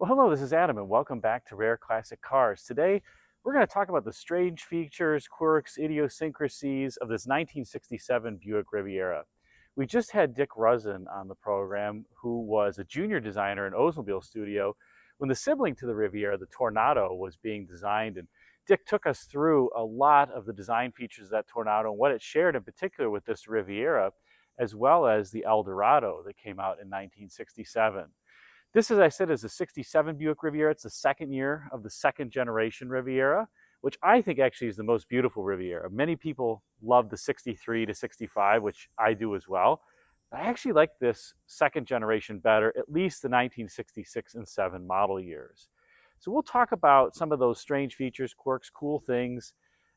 Well, hello, this is Adam, and welcome back to Rare Classic Cars. Today, we're going to talk about the strange features, quirks, idiosyncrasies of this 1967 Buick Riviera. We just had Dick Rusin on the program, who was a junior designer in Oldsmobile Studio when the sibling to the Riviera, the Tornado, was being designed. And Dick took us through a lot of the design features of that Tornado and what it shared in particular with this Riviera, as well as the Eldorado that came out in 1967. This, as I said, is a 67 Buick Riviera. It's the second year of the second generation Riviera, which I think actually is the most beautiful Riviera. Many people love the 63 to 65, which I do as well. But I actually like this second generation better, at least the 1966 and 7 model years. So we'll talk about some of those strange features, quirks, cool things.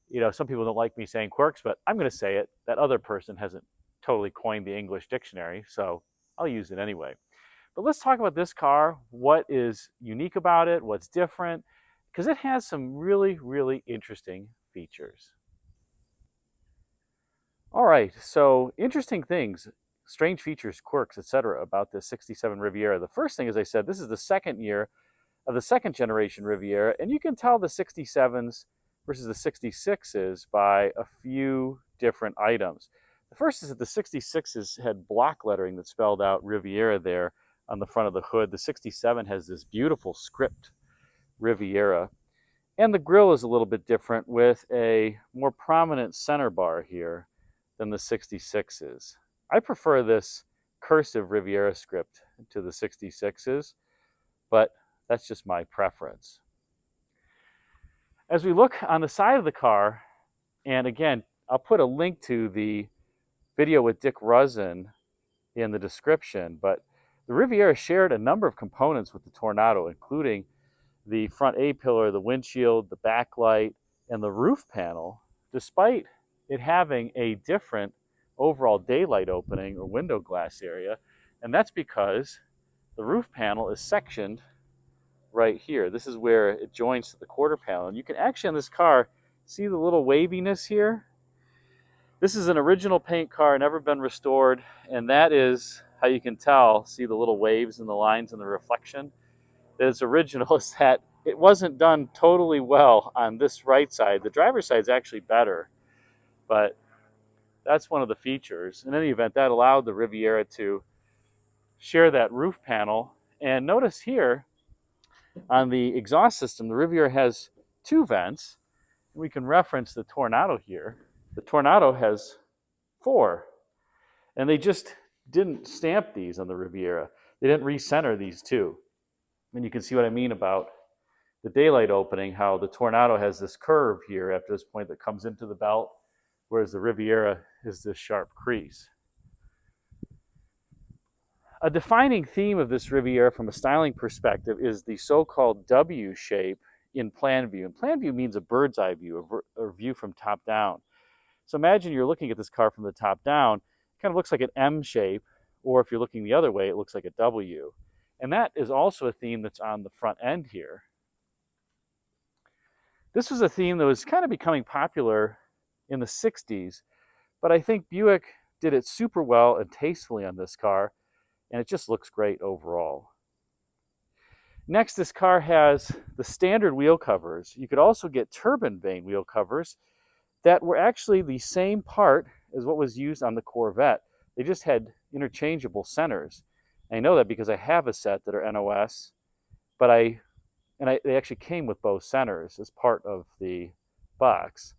You know, some people don't like me saying quirks, but I'm going to say it. That other person hasn't totally coined the English dictionary, so I'll use it anyway. But let's talk about this car, what is unique about it, what's different, because it has some really, really interesting features. All right, so interesting things, strange features, quirks, etc. about this 67 Riviera. The first thing, as I said, this is the second year of the second generation Riviera, and you can tell the 67s versus the 66s by a few different items. The first is that the 66s had block lettering that spelled out Riviera there on the front of the hood. The 67 has this beautiful script Riviera. And the grille is a little bit different with a more prominent center bar here than the 66s. I prefer this cursive Riviera script to the 66s, but that's just my preference. As we look on the side of the car, and again, I'll put a link to the video with Dick Rusin in the description, but the Riviera shared a number of components with the Tornado, including the front A-pillar, the windshield, the backlight, and the roof panel, despite it having a different overall daylight opening or window glass area. And that's because the roof panel is sectioned right here. This is where it joins to the quarter panel. And you can actually, on this car, see the little waviness here. This is an original paint car, never been restored, and that is how you can tell, see the little waves and the lines and the reflection, that it's original, is that it wasn't done totally well on this right side. The driver's side is actually better, but that's one of the features. In any event, that allowed the Riviera to share that roof panel. And notice here on the exhaust system, the Riviera has two vents. We can reference the Tornado here. The Tornado has four, and they just didn't stamp these on the Riviera. They didn't recenter these two. And you can see what I mean about the daylight opening, how the Tornado has this curve here after this point that comes into the belt, whereas the Riviera is this sharp crease. A defining theme of this Riviera from a styling perspective is the so-called W shape in plan view. And plan view means a bird's eye view, a view from top down. So imagine you're looking at this car from the top down, it kind of looks like an M shape, or if you're looking the other way, it looks like a W. And that is also a theme that's on the front end here. This was a theme that was kind of becoming popular in the 60s, but I think Buick did it super well and tastefully on this car, and it just looks great overall. Next, this car has the standard wheel covers. You could also get turbine vane wheel covers that were actually the same part as what was used on the Corvette. They just had interchangeable centers. I know that because I have a set that are NOS, but they actually came with both centers as part of the box.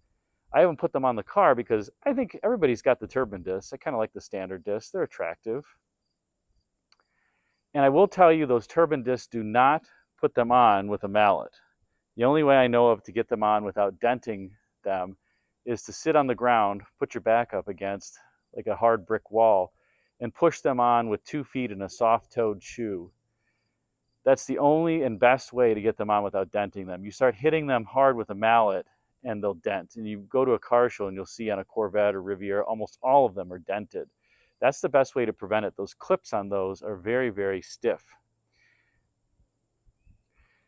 I haven't put them on the car because I think everybody's got the turbine discs. I kind of like the standard discs. They're attractive. And I will tell you, those turbine discs, do not put them on with a mallet. The only way I know of to get them on without denting them is to sit on the ground, put your back up against like a hard brick wall, and push them on with 2 feet in a soft-toed shoe. That's the only and best way to get them on without denting them. You start hitting them hard with a mallet and they'll dent. And you go to a car show and you'll see on a Corvette or Riviera, almost all of them are dented. That's the best way to prevent it. Those clips on those are very, very stiff.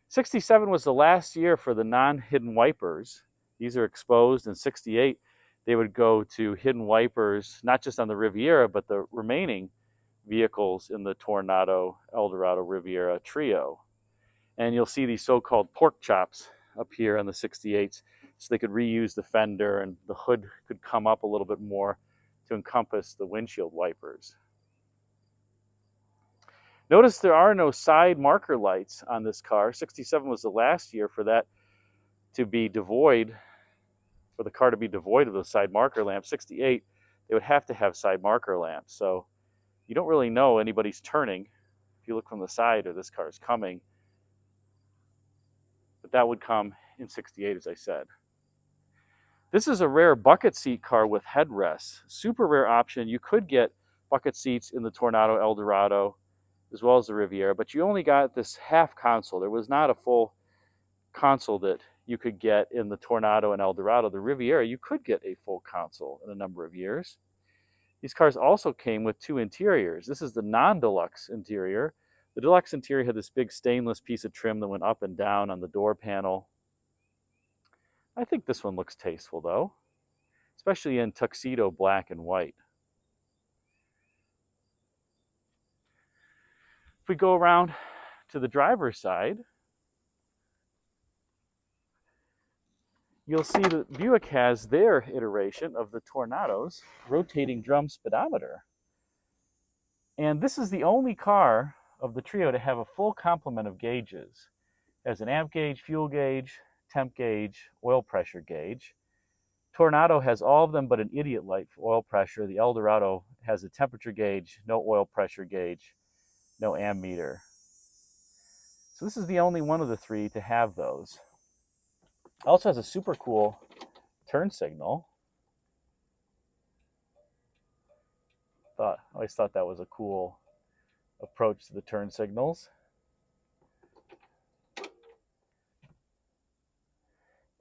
67 was the last year for the non-hidden wipers. These are exposed. In 68, they would go to hidden wipers, not just on the Riviera, but the remaining vehicles in the Tornado, Eldorado, Riviera trio. And you'll see these so-called pork chops up here on the 68s, so they could reuse the fender, and the hood could come up a little bit more to encompass the windshield wipers. Notice there are no side marker lights on this car. 67 was the last year for that to be devoid, for the car to be devoid of those side marker lamps. 68, they would have to have side marker lamps. So you don't really know anybody's turning if you look from the side or this car is coming. But that would come in 68, as I said. This is a rare bucket seat car with headrests. Super rare option. You could get bucket seats in the Tornado Eldorado as well as the Riviera, but you only got this half console. There was not a full console that you could get in the Tornado and Eldorado. The Riviera, you could get a full console in a number of years. These cars also came with two interiors. This is the non-deluxe interior. The deluxe interior had this big stainless piece of trim that went up and down on the door panel. I think this one looks tasteful though, especially in tuxedo black and white. If we go around to the driver's side, you'll see that Buick has their iteration of the Tornado's rotating drum speedometer. And this is the only car of the trio to have a full complement of gauges. It has an amp gauge, fuel gauge, temp gauge, oil pressure gauge. Tornado has all of them but an idiot light for oil pressure. The Eldorado has a temperature gauge, no oil pressure gauge, no ammeter. So this is the only one of the three to have those. It also has a super cool turn signal. I always thought that was a cool approach to the turn signals.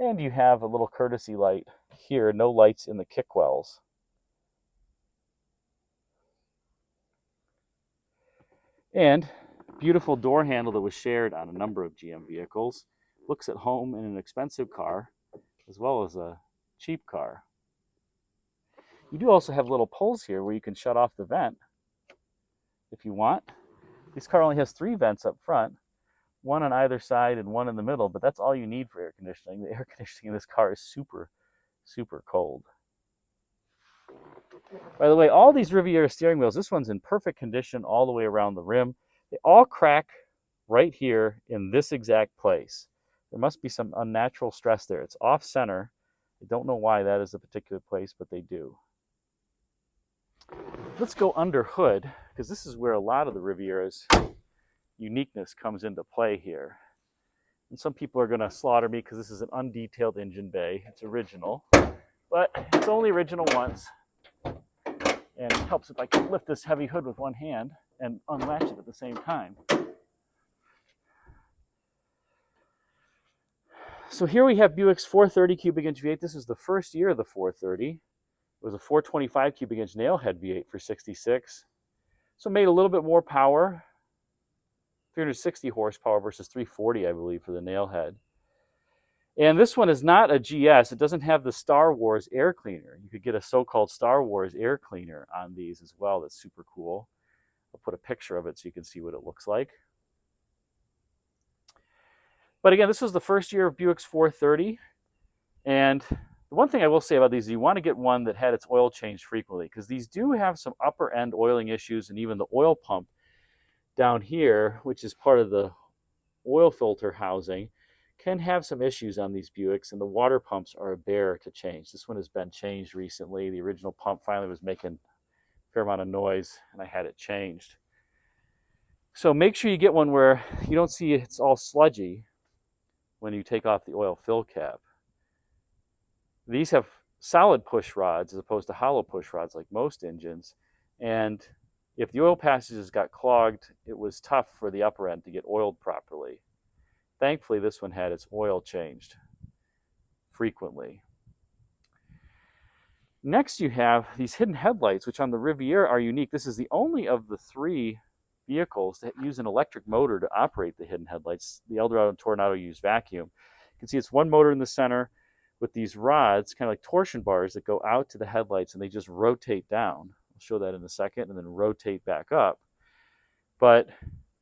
And you have a little courtesy light here, no lights in the kick wells. And beautiful door handle that was shared on a number of GM vehicles. Looks at home in an expensive car as well as a cheap car. You do also have little pulls here where you can shut off the vent if you want. This car only has 3 vents up front, one on either side and one in the middle, but that's all you need for air conditioning. The air conditioning in this car is super, super cold. By the way, all these Riviera steering wheels, this one's in perfect condition all the way around the rim. They all crack right here in this exact place. There must be some unnatural stress there. It's off center. I don't know why that is a particular place, but they do. Let's go under hood, because this is where a lot of the Riviera's uniqueness comes into play here. And some people are going to slaughter me because this is an undetailed engine bay. It's original, but it's only original once. And it helps if I can lift this heavy hood with one hand and unlatch it at the same time. So here we have Buick's 430 cubic inch V8. This is the first year of the 430. It was a 425 cubic inch nailhead V8 for 66. So made a little bit more power, 360 horsepower versus 340, I believe, for the nailhead. And this one is not a GS. It doesn't have the Star Wars air cleaner. You could get a so-called Star Wars air cleaner on these as well. That's super cool. I'll put a picture of it so you can see what it looks like. But again, this was the first year of Buick's 430. And the one thing I will say about these is you want to get one that had its oil changed frequently, because these do have some upper end oiling issues, and even the oil pump down here, which is part of the oil filter housing, can have some issues on these Buicks, and the water pumps are a bear to change. This one has been changed recently. The original pump finally was making a fair amount of noise, and I had it changed. So make sure you get one where you don't see it's all sludgy when you take off the oil fill cap. These have solid push rods as opposed to hollow push rods like most engines, and if the oil passages got clogged, it was tough for the upper end to get oiled properly. Thankfully, this one had its oil changed frequently. Next, you have these hidden headlights, which on the Riviera are unique. This is the only of the 3 vehicles that use an electric motor to operate the hidden headlights. The Eldorado and Tornado use vacuum. You can see it's one motor in the center with these rods, kind of like torsion bars, that go out to the headlights, and they just rotate down. I'll show that in a second, and then rotate back up. But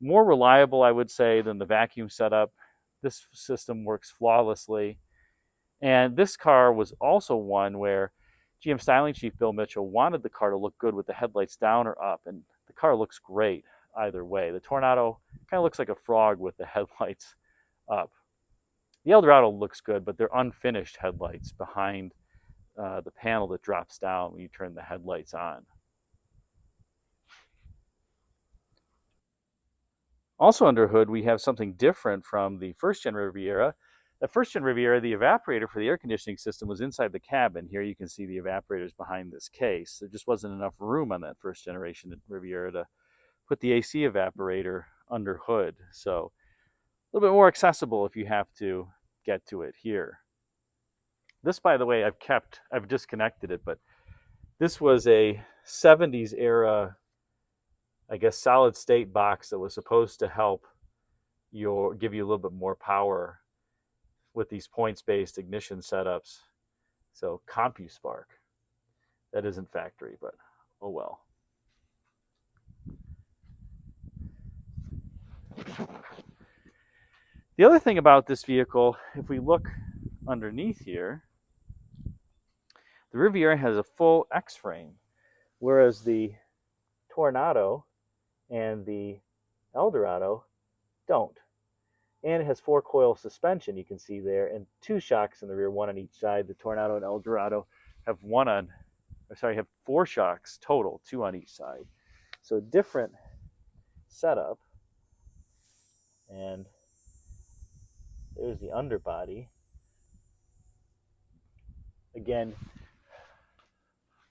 More reliable, I would say, than the vacuum setup. This system works flawlessly. And this car was also one where GM styling chief Bill Mitchell wanted the car to look good with the headlights down or up, and the car looks great either way. The Tornado kind of looks like a frog with the headlights up. The Eldorado looks good, but they're unfinished headlights behind the panel that drops down when you turn the headlights on. Also under hood, we have something different from the first-gen Riviera. The first-gen Riviera, the evaporator for the air conditioning system was inside the cabin. Here you can see the evaporators behind this case. There just wasn't enough room on that first-generation Riviera to put the AC evaporator under hood. So a little bit more accessible if you have to get to it here. This, by the way, I've disconnected it, but this was a 70s era, I guess, solid state box that was supposed to help give you a little bit more power with these points-based ignition setups. So CompuSpark. That isn't factory, but oh well. The other thing about this vehicle, if we look underneath here, the Riviera has a full X-frame, whereas the Tornado and the Eldorado don't. And it has 4-coil suspension, you can see there, and 2 shocks in the rear, 1 on each side. The Tornado and Eldorado have 4 shocks total, 2 on each side. So different setup. And there's the underbody. Again,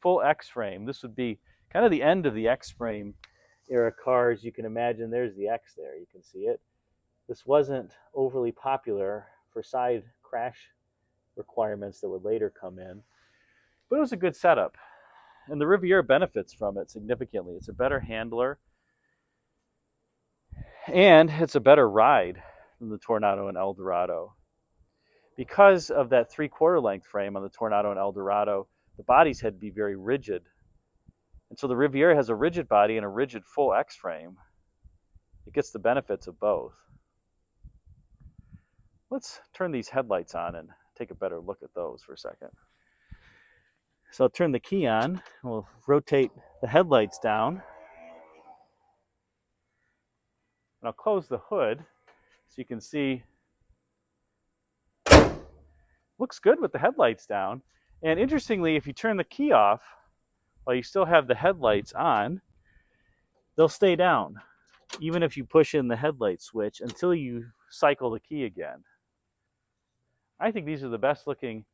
full X-frame. This would be kind of the end of the X-frame era cars. You can imagine there's the X there. You can see it. This wasn't overly popular for side crash requirements that would later come in, but it was a good setup. And the Riviera benefits from it significantly. It's a better handler, and it's a better ride than the Tornado and Eldorado. Because of that 3/4 length frame on the Tornado and Eldorado, the bodies had to be very rigid. And so the Riviera has a rigid body and a rigid full X frame. It gets the benefits of both. Let's turn these headlights on and take a better look at those for a second. So I'll turn the key on. We'll rotate the headlights down. And I'll close the hood so you can see. Looks good with the headlights down. And interestingly, if you turn the key off while you still have the headlights on, they'll stay down, even if you push in the headlight switch until you cycle the key again. I think these are the best looking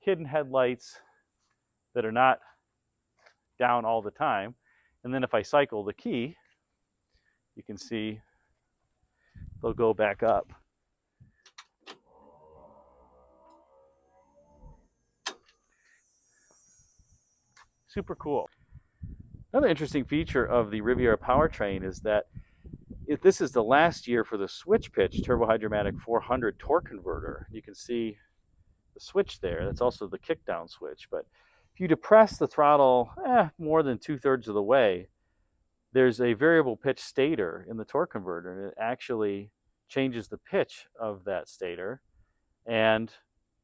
hidden headlights that are not down all the time. And then if I cycle the key, you can see they'll go back up. Super cool. Another interesting feature of the Riviera powertrain is that this is the last year for the switch pitch turbohydromatic 400 torque converter. You can see the switch there. That's also the kickdown switch. But if you depress the throttle more than 2/3 of the way, there's a variable pitch stator in the torque converter, and it actually changes the pitch of that stator, and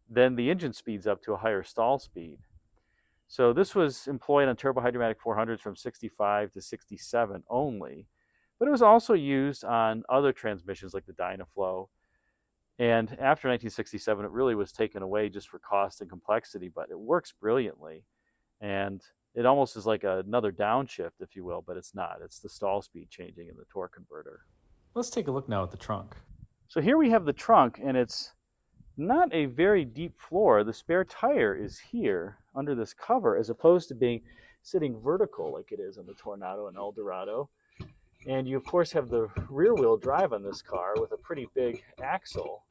then the engine speeds up to a higher stall speed. So this was employed on turbohydromatic 400s from 65 to 67 only, but it was also used on other transmissions like the Dynaflow. And after 1967, it really was taken away just for cost and complexity, but it works brilliantly. And it almost is like another downshift, if you will, but it's not. It's the stall speed changing in the torque converter. Let's take a look now at the trunk. So here we have the trunk, and it's not a very deep floor. The spare tire is here under this cover, as opposed to being sitting vertical like it is on the Tornado and Eldorado. And you, of course, have the rear-wheel drive on this car with a pretty big axle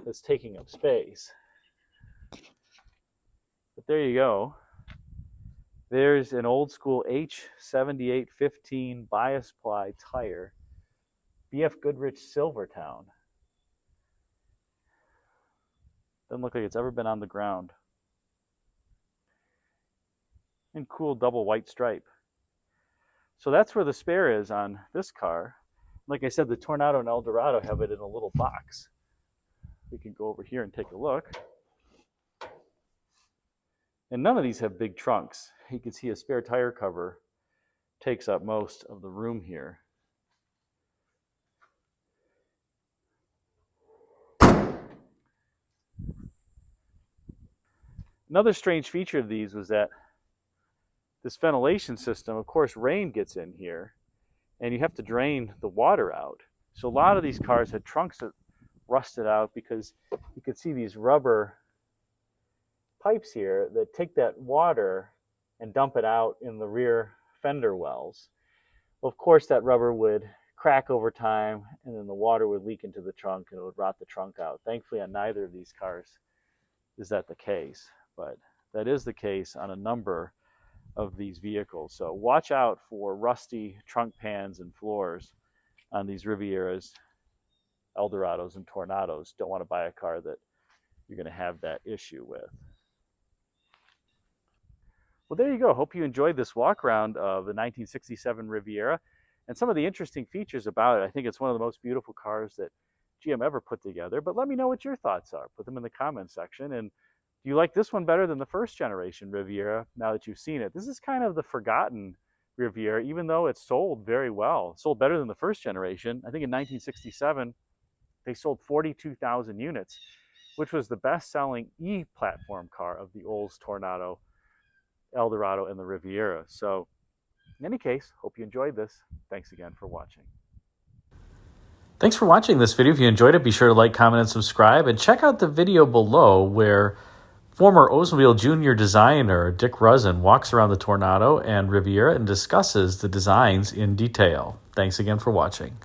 that's taking up space. But there you go. There's an old-school H7815 bias ply tire, BF Goodrich Silvertown. Doesn't look like it's ever been on the ground. And cool double white stripe. So that's where the spare is on this car. Like I said, the Tornado and Eldorado have it in a little box. We can go over here and take a look. And none of these have big trunks. You can see a spare tire cover takes up most of the room here. Another strange feature of these was that this ventilation system, of course, rain gets in here, and you have to drain the water out. So a lot of these cars had trunks that rusted out because you could see these rubber pipes here that take that water and dump it out in the rear fender wells. Well, of course, that rubber would crack over time, and then the water would leak into the trunk and it would rot the trunk out. Thankfully, on neither of these cars is that the case, but that is the case on a number of these vehicles. So watch out for rusty trunk pans and floors on these Rivieras, Eldorados, and Tornados. Don't want to buy a car that you're going to have that issue with. Well, there you go. Hope you enjoyed this walk around of the 1967 Riviera and some of the interesting features about it. I think it's one of the most beautiful cars that GM ever put together. But let me know what your thoughts are. Put them in the comment section. And do you like this one better than the first generation Riviera now that you've seen it? This is kind of the forgotten Riviera, even though it sold very well. It sold better than the first generation. I think in 1967, they sold 42,000 units, which was the best-selling E-platform car of the Olds, Tornado, Eldorado, and the Riviera. So in any case, hope you enjoyed this. Thanks again for watching. Thanks for watching this video. If you enjoyed it, be sure to like, comment, and subscribe. And check out the video below where former Oldsmobile Junior designer Dick Rusin walks around the Tornado and Riviera and discusses the designs in detail. Thanks again for watching.